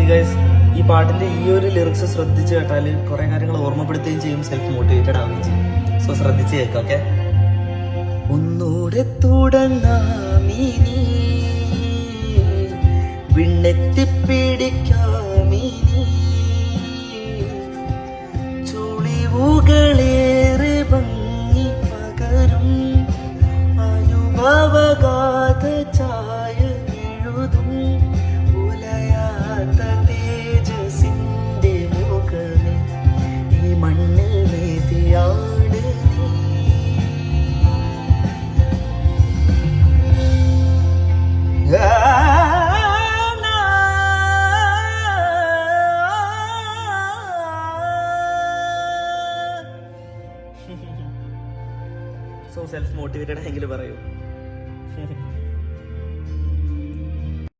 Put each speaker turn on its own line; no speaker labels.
Guys, ഈ പാട്ടിന്റെ ഈ ഒരു ലിറിക്സ് ശ്രദ്ധിച്ച് കേട്ടാൽ കുറെ കാര്യങ്ങൾ ഓർമ്മപ്പെടുത്തുകയും ചെയ്യും, സെൽഫ് മോട്ടിവേറ്റഡ് ആവുകയും ചെയ്യും. സോ ശ്രദ്ധിച്ച് കേൾക്കാം. ഓക്കെ, ഒന്നൂടെ തുടങ്ങാമിനി, വിണ്ണെത്തിപ്പിടിക്കാമിനി, ചുളിവുകളേറെ ഭംഗി പകരും അനുഭവഗാഥ ചായ എഴുതും ഉലയാത്ത തേജസിന്റെ മുഖമേ ഈ മണ്ണിൽ വേദിയാണ് സോ സെൽഫ് മോട്ടിവേറ്റഡ് ആയെങ്കിൽ പറയൂ.